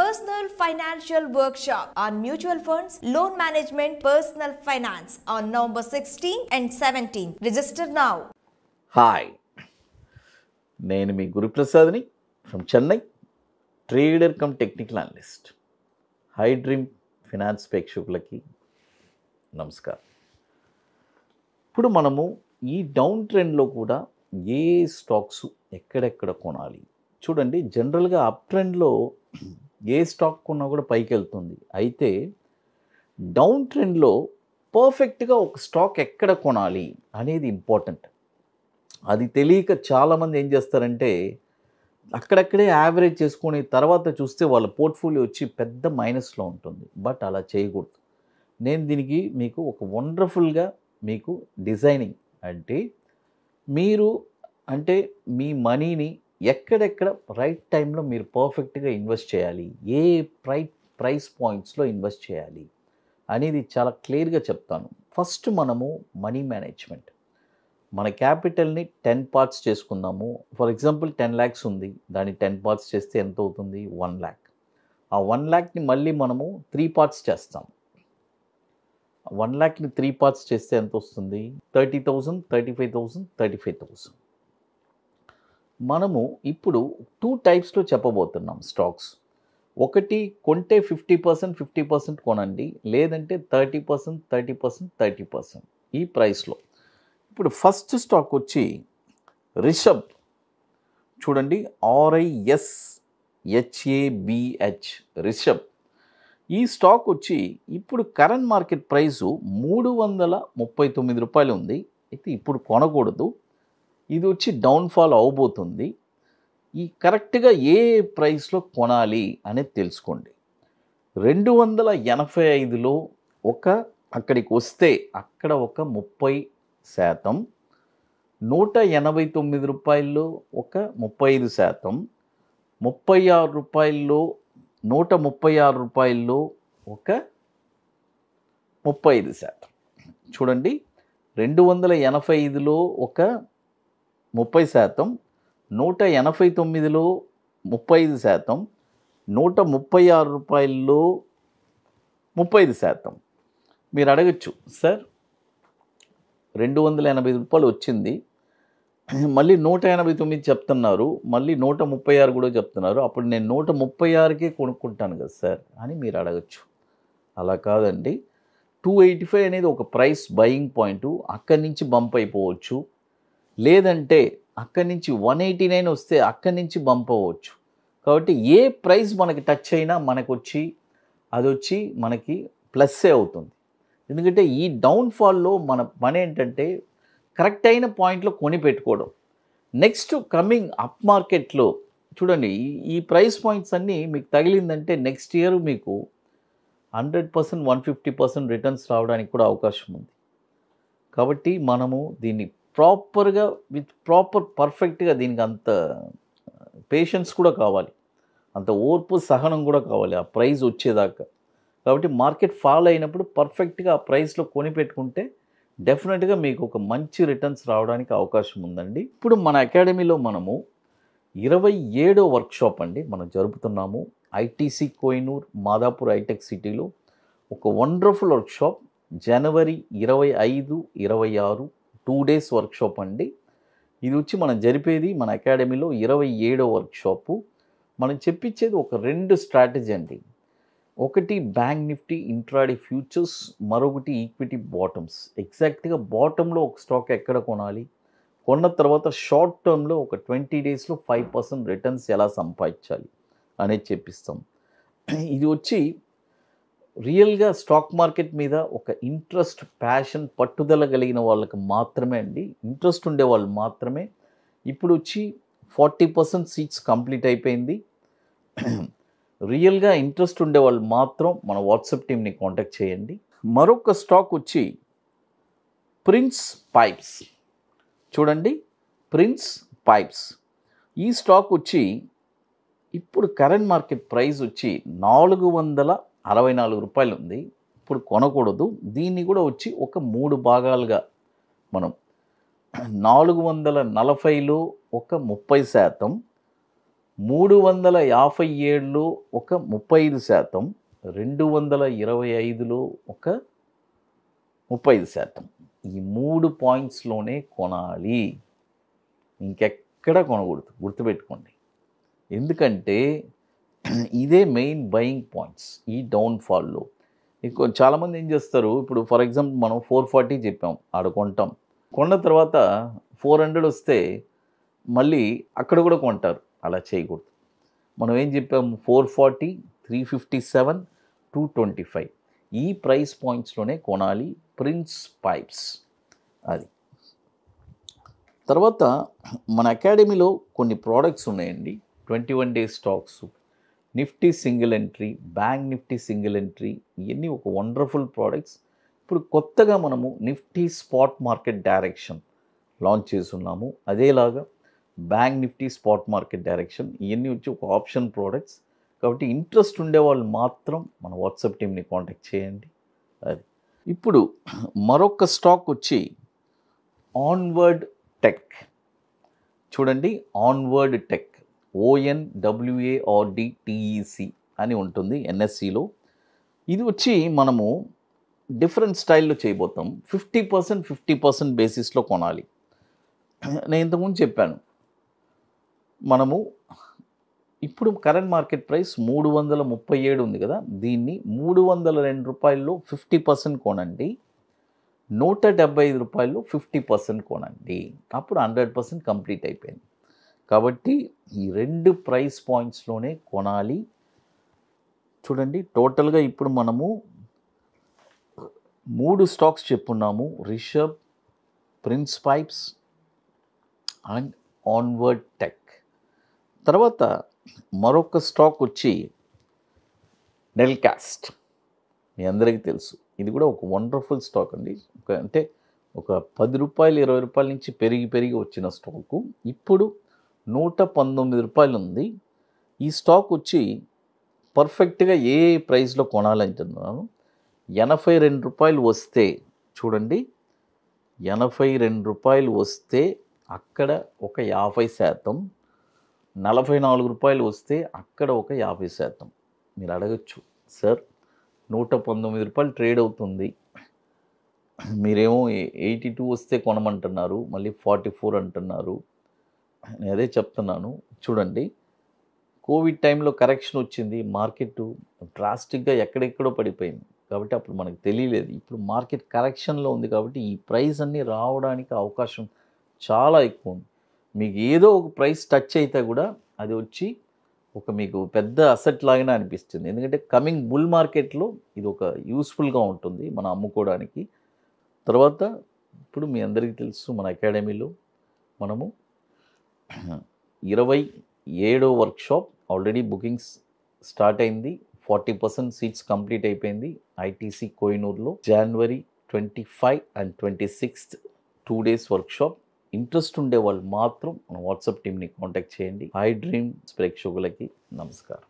Personal Financial Workshop on Mutual Funds, Loan Management, Personal Finance on November 16 and 17. Register now. Hi, నేను మీ గురుప్రసాద్ని from Chennai, trader cum technical analyst. Hi dream finance ప్రేక్షకులకి నమస్కారం. ఇప్పుడు మనము ఈ డౌన్ ట్రెండ్లో కూడా ఏ స్టాక్స్ ఎక్కడెక్కడ కొనాలి చూడండి. జనరల్గా అప్ ట్రెండ్లో ఏ స్టాక్ కొన్నా కూడా పైకి వెళ్తుంది. అయితే డౌన్ ట్రెండ్లో పర్ఫెక్ట్గా ఒక స్టాక్ ఎక్కడ కొనాలి అనేది ఇంపార్టెంట్. అది తెలియక చాలామంది ఏం చేస్తారంటే అక్కడక్కడే యావరేజ్ చేసుకొని తర్వాత చూస్తే వాళ్ళ పోర్ట్ఫోలియో వచ్చి పెద్ద మైనస్లో ఉంటుంది. బట్ అలా చేయకూడదు. నేను దీనికి మీకు ఒక వండర్ఫుల్గా మీకు డిజైనింగ్ అంటే మీ మనీని ఎక్కడెక్కడ రైట్ టైంలో మీరు పర్ఫెక్ట్గా ఇన్వెస్ట్ చేయాలి, ఏ ప్రైస్ పాయింట్స్లో ఇన్వెస్ట్ చేయాలి అనేది చాలా క్లియర్గా చెప్తాను. ఫస్ట్ మనము మనీ మేనేజ్మెంట్. మన క్యాపిటల్ని 10 పార్ట్స్ చేసుకుందాము. ఫర్ ఎగ్జాంపుల్ 10 lakhs ఉంది, దాన్ని 10 parts చేస్తే ఎంత అవుతుంది? 1 lakh. ఆ 1 lakhని మళ్ళీ మనము 3 parts చేస్తాం. 1 lakhని 3 parts చేస్తే ఎంత వస్తుంది? 30,000, 35,000, 35,000. మనము ఇప్పుడు 2 typesలో చెప్పబోతున్నాం స్టాక్స్. ఒకటి కొంటే 50% కొనండి, లేదంటే 30%, 30% ఈ ప్రైస్లో. ఇప్పుడు ఫస్ట్ స్టాక్ వచ్చి రిషబ్ చూడండి, RISHABH రిషబ్. ఈ స్టాక్ వచ్చి ఇప్పుడు కరెంట్ మార్కెట్ ప్రైసు 339 రూపాయలు ఉంది. అయితే ఇప్పుడు కొనకూడదు, ఇది వచ్చి డౌన్ఫాల్ అవబోతుంది. ఈ కరెక్ట్గా ఏ ప్రైస్లో కొనాలి అనేది తెలుసుకోండి. 285లో అక్కడికి వస్తే అక్కడ ఒక 30%, 189 రూపాయల్లో ఒక 35%, 36 రూపాయల్లో 136 రూపాయల్లో ఒక 35%. చూడండి, 285లో ఒక 30%, 189లో 35%, 136 రూపాయల్లో 35%. మీరు అడగచ్చు, సార్ 285 రూపాయలు వచ్చింది, మళ్ళీ 189 చెప్తున్నారు, మళ్ళీ 136 కూడా చెప్తున్నారు, అప్పుడు నేను 136కే కొనుక్కుంటాను కదా సార్ అని మీరు అడగచ్చు. అలా కాదండి. 285 అనేది ఒక ప్రైస్ బయింగ్ పాయింట్. అక్కడి నుంచి బంప్ అయిపోవచ్చు, లేదంటే అక్కడి నుంచి 189 వస్తే అక్కడి నుంచి బంప్ అవ్వచ్చు. కాబట్టి ఏ ప్రైస్ మనకి టచ్ అయినా అది వచ్చి మనకి ప్లస్సే అవుతుంది. ఎందుకంటే ఈ డౌన్ఫాల్లో మన పని ఏంటంటే కరెక్ట్ అయిన పాయింట్లో కొని పెట్టుకోవడం. నెక్స్ట్ కమింగ్ అప్ మార్కెట్లో చూడండి, ఈ ప్రైస్ పాయింట్స్ అన్నీ మీకు తగిలిందంటే నెక్స్ట్ ఇయర్ మీకు 100%, 150% రిటర్న్స్ రావడానికి కూడా అవకాశం ఉంది. కాబట్టి మనము దీన్ని ప్రాపర్గా పర్ఫెక్ట్గా దీనికి అంత పేషెన్స్ కూడా కావాలి, అంత ఓర్పు సహనం కూడా కావాలి ఆ ప్రైస్ వచ్చేదాకా. కాబట్టి మార్కెట్ ఫాల్ అయినప్పుడు పర్ఫెక్ట్గా ఆ ప్రైస్లో కొని పెట్టుకుంటే డెఫినెట్గా మీకు ఒక మంచి రిటర్న్స్ రావడానికి అవకాశం ఉందండి. ఇప్పుడు మన అకాడమీలో మనము 27వ వర్క్షాప్ అండి మనం జరుపుతున్నాము. ఐటీసీ కోహినూర్ మాదాపూర్ హైటెక్ సిటీలో ఒక వండర్ఫుల్ వర్క్షాప్. జనవరి 25, 26 2 days వర్క్షాప్ అండి. ఇది వచ్చి మనం జరిపేది మన అకాడమీలో 27వ వర్క్షాపు. మనం చెప్పించేది ఒక 2 స్ట్రాటజీ అండి. ఒకటి బ్యాంక్ నిఫ్టీ ఇంట్రాడే ఫ్యూచర్స్, మరొకటి ఈక్విటీ బాటమ్స్. ఎగ్జాక్ట్గా బాటంలో ఒక స్టాక్ ఎక్కడ కొనాలి, కొన్న తర్వాత షార్ట్ టర్మ్లో ఒక 20 daysలో 5% రిటర్న్స్ ఎలా సంపాదించాలి అనేది చెప్పిస్తాం. ఇది వచ్చి రియల్గా స్టాక్ మార్కెట్ మీద ఒక ఇంట్రెస్ట్, ప్యాషన్, పట్టుదల కలిగిన వాళ్ళకి మాత్రమే అండి. ఇంట్రెస్ట్ ఉండే వాళ్ళు మాత్రమే. ఇప్పుడు వచ్చి 40% సీట్స్ కంప్లీట్ అయిపోయింది. రియల్గా ఇంట్రెస్ట్ ఉండే వాళ్ళు మాత్రం మన వాట్సాప్ టీమ్ని కాంటాక్ట్ చేయండి. మరొక స్టాక్ వచ్చి ప్రిన్స్ పైప్స్. చూడండి, ప్రిన్స్ పైప్స్. ఈ స్టాక్ వచ్చి ఇప్పుడు కరెంట్ మార్కెట్ ప్రైస్ వచ్చి 464 రూపాయలు ఉంది. ఇప్పుడు కొనకూడదు. దీన్ని కూడా వచ్చి ఒక 3 భాగాలుగా మనం 440లో ఒక 30%, 357లో ఒక 35%, 225లో ఒక 35%. ఈ 3 పాయింట్స్లోనే కొనాలి, ఇంకెక్కడ కొనకూడదు, గుర్తుపెట్టుకోండి. ఎందుకంటే ఇదే మెయిన్ బయింగ్ పాయింట్స్ ఈ డౌన్ఫాల్లో. చాలామంది ఏం చేస్తారు, ఇప్పుడు ఫర్ ఎగ్జాంపుల్ మనం 440 చెప్పాం, ఆడ కొంటాం, కొన్న తర్వాత 400 వస్తే మళ్ళీ అక్కడ కూడా కొంటారు. అలా చేయకూడదు. మనం ఏం చెప్పాము, 440, 357, 225 ఈ ప్రైస్ పాయింట్స్లోనే కొనాలి ప్రిన్స్ పైప్స్. అది తర్వాత మన అకాడమీలో కొన్ని ప్రోడక్ట్స్ ఉన్నాయండి. 21 days stocks, Nifty single entry, bank Nifty single entry, ఇవన్నీ ఒక వండర్ఫుల్ ప్రోడక్ట్స్. ఇప్పుడు కొత్తగా మనము Nifty spot market direction launch చేస్తున్నాము. అదేలాగా bank Nifty spot market direction, ఇవన్నీ వచ్చి ఒక ఆప్షన్ ప్రోడక్ట్స్. కాబట్టి ఇంట్రెస్ట్ ఉండేవాళ్ళు మాత్రం మన వాట్సాప్ టీమ్ని కాంటాక్ట్ చేయండి. అది ఇప్పుడు మరొక స్టాక్ వచ్చి ఆన్వర్డ్ టెక్. చూడండి, ఆన్వర్డ్ టెక్, ONWARDTEC అని ఉంటుంది ఎన్ఎస్సిలో. ఇది వచ్చి మనము డిఫరెంట్ స్టైల్లో చేయబోతాం. 50% 50% బేసిస్లో కొనాలి. నేను ఇంతకుముందు చెప్పాను, మనము ఇప్పుడు కరెంట్ మార్కెట్ ప్రైస్ 337 ఉంది కదా, దీన్ని 302 రూపాయల్లో 50% కొనండి, 175 రూపాయల్లో 50% కొనండి. అప్పుడు 100% కంప్లీట్ అయిపోయింది. కాబట్టి ఈ 2 ప్రైస్ పాయింట్స్లోనే కొనాలి. చూడండి, టోటల్గా ఇప్పుడు మనము 3 స్టాక్స్ చెప్పున్నాము, Rishabh, Prince Pipes and onward tech. తర్వాత మరొక స్టాక్ వచ్చి నెల్కాస్ట్. మీ అందరికీ తెలుసు, ఇది కూడా ఒక వండర్ఫుల్ స్టాక్ అండి. అంటే ఒక 10 రూపాయలు 20 రూపాయల నుంచి పెరిగి వచ్చిన స్టాకు ఇప్పుడు 119 రూపాయలు ఉంది. ఈ స్టాక్ వచ్చి పర్ఫెక్ట్గా ఏ ప్రైస్లో కొనాలంటున్నాను, 82 రూపాయలు వస్తే, చూడండి 82 రూపాయలు వస్తే అక్కడ ఒక 50%, 44 రూపాయలు వస్తే అక్కడ ఒక 50%. మీరు అడగచ్చు, సార్ 119 రూపాయలు ట్రేడ్ అవుతుంది, మీరేమో 82 వస్తే కొనమంటున్నారు, మళ్ళీ 44 అంటున్నారు. నేను అదే చెప్తున్నాను. చూడండి, కోవిడ్ టైంలో కరెక్షన్ వచ్చింది, మార్కెట్ డ్రాస్టిక్గా ఎక్కడెక్కడో పడిపోయింది. కాబట్టి అప్పుడు మనకు తెలియలేదు. ఇప్పుడు మార్కెట్ కరెక్షన్లో ఉంది కాబట్టి ఈ ప్రైస్ అన్నీ రావడానికి అవకాశం చాలా ఎక్కువ ఉంది. మీకు ఏదో ఒక ప్రైస్ టచ్ అయితే కూడా అది వచ్చి ఒక మీకు పెద్ద అసెట్ లాగానే అనిపిస్తుంది. ఎందుకంటే కమింగ్ బుల్ మార్కెట్లో ఇది ఒక యూస్ఫుల్గా ఉంటుంది మనం అమ్ముకోవడానికి. తర్వాత ఇప్పుడు మీ అందరికీ తెలుసు, మన అకాడమీలో మనము 27వ వర్క్షాప్ ఆల్రెడీ బుకింగ్స్ స్టార్ట్ అయింది. 40% సీట్స్ కంప్లీట్ అయిపోయింది. ఐటీసీ కోహినూర్లో January 25 and 26 2 days workshop. Interest ఉండే వాళ్ళు మాత్రం మన వాట్సాప్ టీమ్ని కాంటాక్ట్ చేయండి. హై డ్రీమ్స్ ప్రేక్షకులకి నమస్కారం.